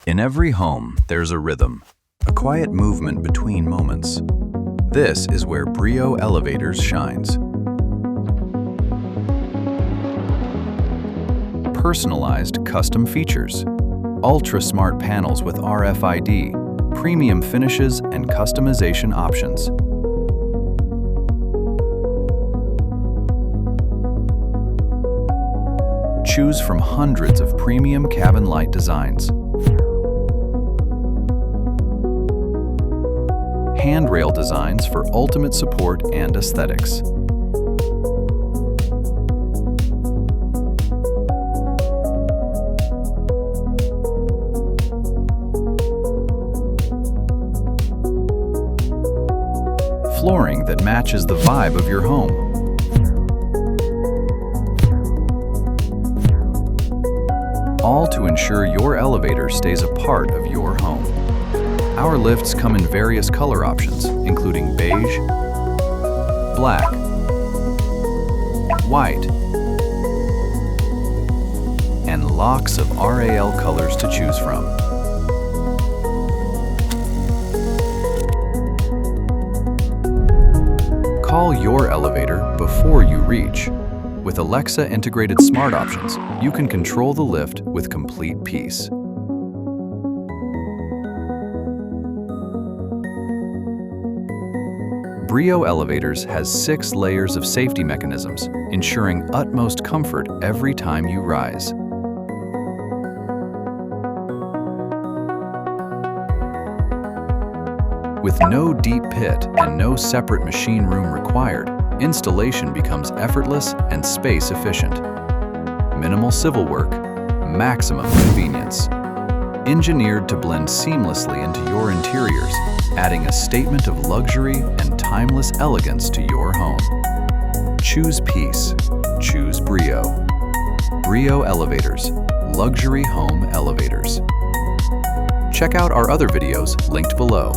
In every home, there's a rhythm, a quiet movement between moments. This is where Brio Elevators shines. Personalized custom features, ultra-smart panels with RFID, premium finishes, and customization options. Choose from hundreds of premium cabin light designs. Handrail designs for ultimate support and aesthetics. Flooring that matches the vibe of your home. All to ensure your elevator stays a part of your home. Our lifts come in various color options, including beige, black, white, and lots of RAL colors to choose from. Call your elevator before you reach. With Alexa integrated smart options, you can control the lift with complete peace. Brio Elevators has 6 layers of safety mechanisms, ensuring utmost comfort every time you rise. With no deep pit and no separate machine room required, installation becomes effortless and space efficient. Minimal civil work, maximum convenience. Engineered to blend seamlessly into your interiors, adding a statement of luxury and timeless elegance to your home. Choose peace. Choose Brio. Brio Elevators, luxury home elevators. Check out our other videos linked below.